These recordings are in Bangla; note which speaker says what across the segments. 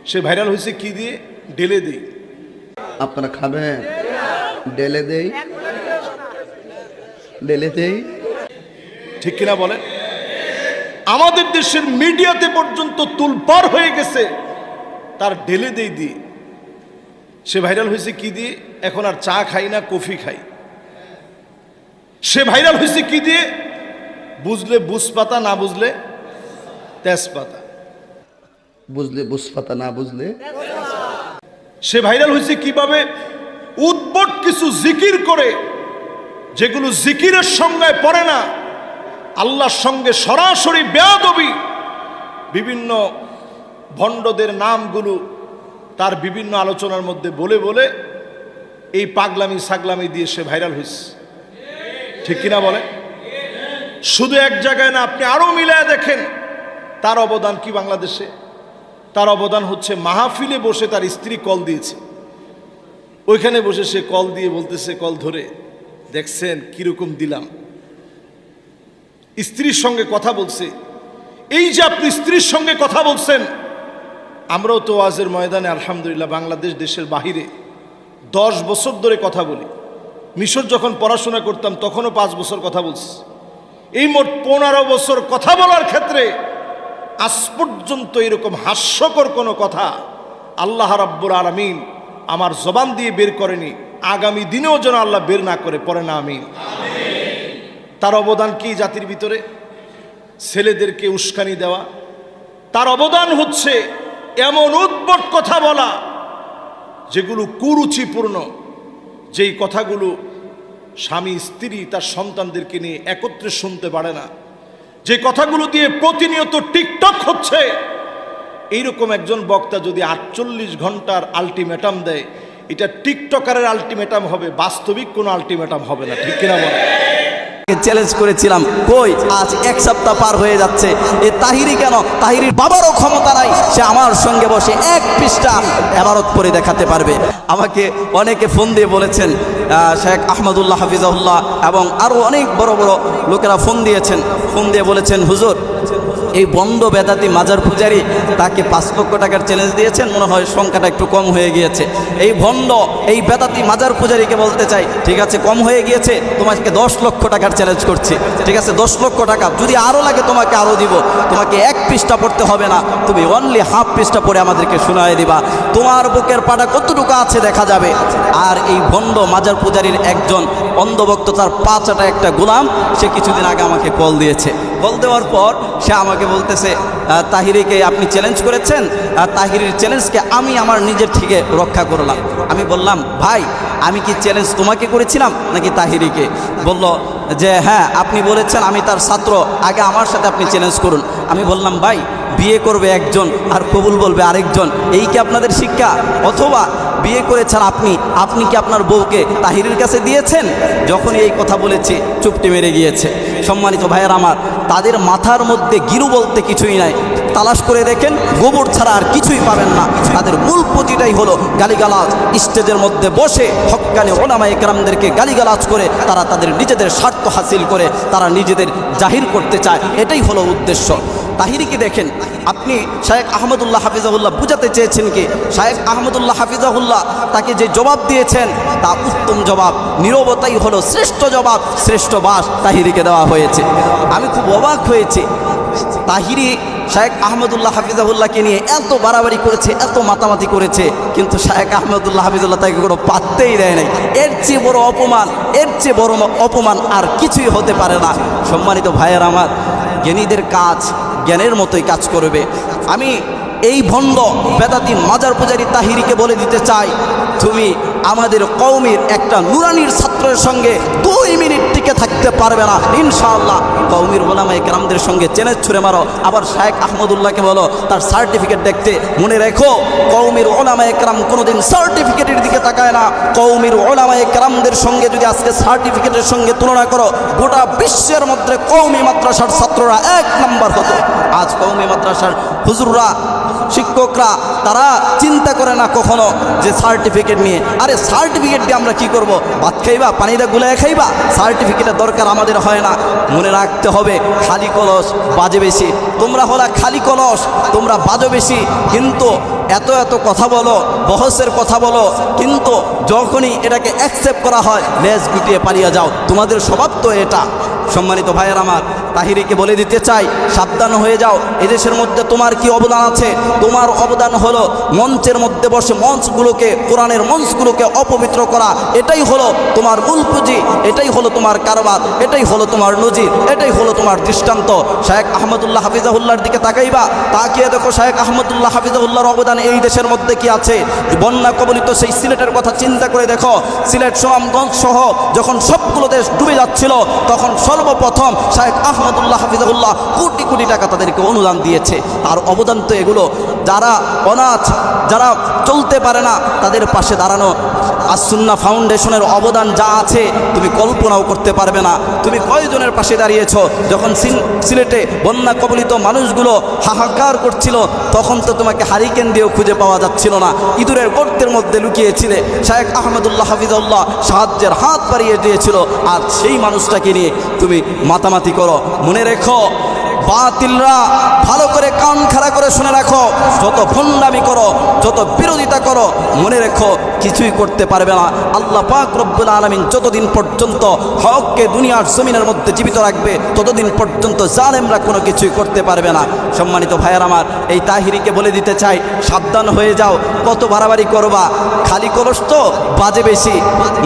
Speaker 1: সে ভাইরাল হয়েছে কি দিয়ে? ডেলে দেই।
Speaker 2: আপনারা খাবেন? ডেলে দেই, ডেলে দেই,
Speaker 1: ঠিক কিনা বলেন? আমাদের দেশের মিডিয়াতে পর্যন্ত তুলপার হয়ে গেছে তার ডেলে দেই দিয়ে। সে ভাইরাল হয়েছে কি দিয়ে? এখন আর চা খাই না, কফি খাই। সে ভাইরাল হয়েছে কি দিয়ে? বুঝলে বুঝপাতা, না বুঝলে তেজপাতা।
Speaker 2: বুঝলে বুঝপাতা, না বুঝলে।
Speaker 1: সে ভাইরাল হয়েছে কিভাবে? উদ্ভট কিছু জিকির করে, যেগুলো জিকিরের সংজ্ঞায় পড়ে না, আল্লাহর সঙ্গে সরাসরি বেয়াদবি। বিভিন্ন ভণ্ডদের নামগুলো তার বিভিন্ন আলোচনার মধ্যে বলে বলে এই পাগলামি সাগলামি দিয়ে সে ভাইরাল হয়েছে, ঠিক কিনা বলে? শুধু এক জায়গায় না, আপনি আরো মিলায় দেখেন তার অবদান কি বাংলাদেশে। তার অবদান হচ্ছে মাহফিলে বসে তার স্ত্রী কল দিয়েছে, ওইখানে বসে সে কল দিয়ে বলতেছে, কল ধরে, দেখছেন কিরকম দিলাম। স্ত্রীর সঙ্গে কথা বলছে। এই যে আপনি স্ত্রীর সঙ্গে কথা বলছেন, আমরাও তো ওয়াজের ময়দানে আলহামদুলিল্লাহ বাংলাদেশ দেশের বাহিরে 10 বছর ধরে কথা বলি। মিশর যখন পড়াশোনা করতাম তখনও 5 বছর কথা বলছি। এই মোট 15 বছর কথা বলার ক্ষেত্রে আজ পর্যন্ত এরকম হাস্যকর কোনো কথা আল্লাহ রাব্বুল আলামিন আমার জবান দিয়ে বের করেনি। আগামী দিনেও যেন আল্লাহ বের না করে, পড়ে না আমিন। তার অবদান কি জাতির ভিতরে? ছেলেদেরকে উস্কানি দেওয়া। তার অবদান হচ্ছে এমন উদ্ভট কথা বলা যেগুলো কুরুচিপূর্ণ, যেই কথাগুলো স্বামী স্ত্রী তার সন্তানদেরকে নিয়ে একত্রে শুনতে পারে না, যে কথাগুলো দিয়ে প্রতিনিয়ত টিকটক হচ্ছে। এইরকম একজন বক্তা যদি 48 ঘন্টার আলটিমেটাম দেয়, এটা টিকটকারের আলটিমেটাম হবে, বাস্তবিক কোনো আলটিমেটাম হবে না, ঠিক কিনা বলে?
Speaker 3: চ্যালেঞ্জ করেছিলাম, কই আজ 1 সপ্তাহ পার হয়ে যাচ্ছে, এ তাহিরি কেন? তাহিরির বাবারও ক্ষমতা নাই, সে আমার সঙ্গে বসে 1 পৃষ্ঠা ইবারত পড়ে দেখাতে পারবে। আমাকে অনেকে ফোন দিয়ে বলেছেন, শেখ আহমদুল্লাহ হাফিজাহুল্লাহ এবং আরও অনেক বড় বড় লোকেরা ফোন দিয়েছেন, ফোন দিয়ে বলেছেন, হুজুর এই বন্ধ বেদাতি মাজার পূজারি তাকে 5 লক্ষ টাকার চ্যালেঞ্জ দিয়েছেন, মনে হয় সংখ্যাটা একটু কম হয়ে গিয়েছে। এই ভণ্ড এই বেদাতি মাজার পূজারীকে বলতে চাই, ঠিক আছে কম হয়ে গিয়েছে, তোমাকে 10 লক্ষ টাকার চ্যালেঞ্জ করছি, ঠিক আছে 10 লক্ষ টাকা, যদি আরও লাগে তোমাকে আরও দিব, তোমাকে 1 পৃষ্ঠা পড়তে হবে না, তুমি অনলি হাফ পৃষ্ঠা পড়ে আমাদেরকে শোনায় দিবা, তোমার বুকের পাটা কতটুকু আছে দেখা যাবে। আর এই ভণ্ড মাজার পূজারীর একজন অন্ধভক্ত, তার 5 একটা গোলাম, সে কিছুদিন আগে আমাকে কল দিয়েছে। কল দেওয়ার পর সে আমাকে বলতেছে, তাহিরিকে আপনি চ্যালেঞ্জ করেছেন, তাহিরির চ্যালেঞ্জকে আমি আমার নিজের থেকে রক্ষা করলাম। আমি বললাম, ভাই আমি কি চ্যালেঞ্জ তোমাকে করেছিলাম নাকি তাহিরিকে? বলল যে হ্যাঁ আপনি বলেছেন আমি তার ছাত্র, আগে আমার সাথে আপনি চ্যালেঞ্জ করুন। আমি বললাম, ভাই বিয়ে করবে একজন আর কবুল বলবে আরেকজন, এই কি আপনাদের শিক্ষা? অথবা বিয়ে করেছেন আপনি কি আপনার বউকে তাহিরির কাছে দিয়েছেন? যখনই এই কথা বলেছে চুপটি মেরে গিয়েছে। সম্মানিত ভাইয়ের আমার, তাদের মাথার মধ্যে গিরু বলতে কিছুই নাই। তালাশ করে দেখেন, গোবর ছাড়া আর কিছুই পাবেন না। তাদের মূল পুঁজিটাই হলো গালিগালাজ। স্টেজের মধ্যে বসে হক্কানি ওলামায়ে কেরামদেরকে গালিগালাজ করে তারা তাদের নিজেদের স্বার্থ হাসিল করে, তারা নিজেদের জাহির করতে চায়, এটাই হলো উদ্দেশ্য। তাহিরিকে দেখেন, আপনি শায়েখ আহমদুল্লাহ হাফিজাহুল্লাহ বুঝাতে চেয়েছেন কি? শায়েখ আহমদুল্লাহ হাফিজাহুল্লাহ তাকে যে জবাব দিয়েছেন তা উত্তম জবাব, নীরবতাই হলো শ্রেষ্ঠ জবাব, শ্রেষ্ঠ বাস তাহিরিকে দেওয়া হয়েছে। আমি খুব অবাক হয়েছি, তাহিরি শায়েখ আহমদুল্লাহ হাফিজাহুল্লাহকে নিয়ে এত বাড়াবাড়ি করেছে, এত মাতামাতি করেছে, কিন্তু শায়েখ আহমদুল্লাহ হাফিজাহুল্লাহ তাকে কোনো পাত্তেই দেয় নাই। এর চেয়ে বড় অপমান, এর চেয়ে বড় অপমান আর কিছুই হতে পারে না। সম্মানিত ভাইয়ের আমার, জ্ঞানীদের কাজ জ্ঞানের মতোই কাজ করবে। আমি এই ভণ্ড বেদাতি মাজার পূজারী তাহিরিকে বলে দিতে চাই, তুমি আমাদের কওমের একটা নুরানির ছাত্রের সঙ্গে 2 মিনিট টিকে থাকতে পারবে না ইনশাআল্লাহ। কওমের ওলামায়ে কেরামদের সঙ্গে চ্যালেঞ্জ ছুড়ে মারো, আবার শায়েখ আহমদুল্লাহকে বলো তার সার্টিফিকেট দেখতে। মনে রেখো, কওমের ওলামায়ে কেরাম কোনোদিন সার্টিফিকেটের দিকে তাকায় না। কওমের ওলামায়ে কেরামদের সঙ্গে যদি আজকে সার্টিফিকেটের সঙ্গে তুলনা করো, গোটা বিশ্বের মধ্যে কওমি মাদ্রাসার ছাত্ররা 1 নম্বর হতো। আজ কওমি মাদ্রাসার হুজুররা, শিক্ষকরা তারা চিন্তা করে না কখনো যে সার্টিফিকেট নিয়ে, আরে সার্টিফিকেট দিয়ে আমরা কি করব? ভাত খাইবা, পানিটা গুলায় খাইবা? সার্টিফিকেটের দরকার আমাদের হয় না। মনে রাখতে হবে, খালি কলস বাজে বেশি। তোমরা হলা খালি কলস, তোমরা বাজো বেশি, কিন্তু এত এত কথা বলো, বহসের কথা বলো, কিন্তু যখনই এটাকে অ্যাকসেপ্ট করা হয় লেজ গুটিয়ে পালিয়ে যাও। তোমাদের স্বভাব তো এটা। সম্মানিত ভাইয়ের আমার, তাহিরিকে বলে দিতে চাই, সাবধান হয়ে যাও। এদেশের মধ্যে তোমার কি অবদান আছে? তোমার অবদান হলো মঞ্চের মধ্যে বসে মঞ্চগুলোকে, কোরআনের মঞ্চগুলোকে অপবিত্র করা। এটাই হলো তোমার মূল পুঁজি, এটাই হলো তোমার কারবার, এটাই হলো তোমার নজির, এটাই হলো তোমার দৃষ্টান্ত। শায়েখ আহমদুল্লাহ হাফিজাহুল্লাহর দিকে তাকাইবা, তাকিয়ে দেখো শায়েখ আহমদুল্লাহ হাফিজাহুল্লাহর অবদান এই দেশের মধ্যে কি আছে। বন্যা কবলিত সেই সিলেটের কথা চিন্তা করে দেখো, সিলেট সুনামগঞ্জ সহ যখন সবগুলো দেশ ডুবে যাচ্ছিল, তখন সর্বপ্রথম শায়েখ আহমদুল্লাহ হাফিজাহুল্লাহ কোটি কোটি টাকা তাদেরকে অনুদান দিয়েছে। তার অবদান তো এগুলো। যারা অনাথ, যারা চলতে পারে না, তাদের পাশে দাঁড়ানো আসুন্নাহ ফাউন্ডেশনের অবদান যা আছে তুমি কল্পনাও করতে পারবে না। তুমি কয়জনের পাশে দাঁড়িয়েছো? যখন সিলেটে বন্যা কবলিত মানুষগুলো হাহাকার করছিল, তখন তো তোমাকে হারিকেন দিয়েও খুঁজে পাওয়া যাচ্ছিল না, ইঁদুরের গর্তের মধ্যে লুকিয়েছিলে। শায়েখ আহমদুল্লাহ হাফিজাহুল্লাহ সাহায্যের হাত বাড়িয়ে দিয়েছিল, আর সেই মানুষটাকে নিয়ে তুমি মাতামাতি করো। মনে রেখো, বাতিলরা ভালো করে কান খাড়া করে শুনে রাখো, যত ভণ্ডামি করো, যত বিরোধিতা করো, মনে রেখো কিছুই করতে পারবে না। আল্লাহ পাক রব্বুল আলামিন যতদিন পর্যন্ত হককে দুনিয়ার জমিনের মধ্যে জীবিত রাখবে, ততদিন পর্যন্ত জালেমরা কোনো কিছুই করতে পারবে না। সম্মানিত ভাইয়ের আমার, এই তাহিরিকে বলে দিতে চাই, সাবধান হয়ে যাও। কত বাড়াবাড়ি করবা, খালি কলস তো বাজে বেশি।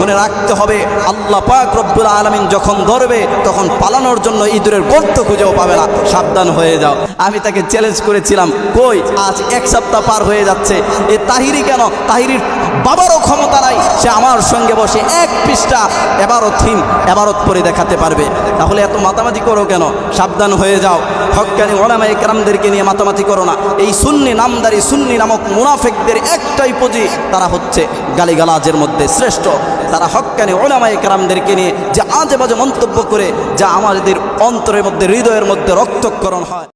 Speaker 3: মনে রাখতে হবে, আল্লাহ পাক রব্বুল আলামিন যখন ধরবে, তখন পালানোর জন্য ইঁদুরের গর্ত খুঁজেও পাবে না। সাবধান হয়ে যাও। আমি তাকে চ্যালেঞ্জ করেছিলাম, কই আজ এক সপ্তাহ পার হয়ে যাচ্ছে, এ তাহিরি কেন? তাহিরির বাবারও ক্ষমতা নাই, সে আমার সঙ্গে বসে এক পৃষ্ঠা এবারত পরে দেখাতে পারবে। তাহলে এত মাতামাতি করো কেন? সাবধান হয়ে যাও। হক্কানি উলামায়ে কেরামদেরকে নিয়ে মাতামাতি করো না। এই সুন্নি নামদারি, সুন্নি নামক মুনাফিকদের একটাই পুঁজি, তারা হচ্ছে গালিগালাজের মধ্যে শ্রেষ্ঠ। তারা হক্কানি উলামায়ে কেরামদেরকে নিয়ে যে আজে বাজে মন্তব্য করে, যা আমাদের অন্তরের মধ্যে, হৃদয়ের মধ্যে রক্তক্ষরণ হয়।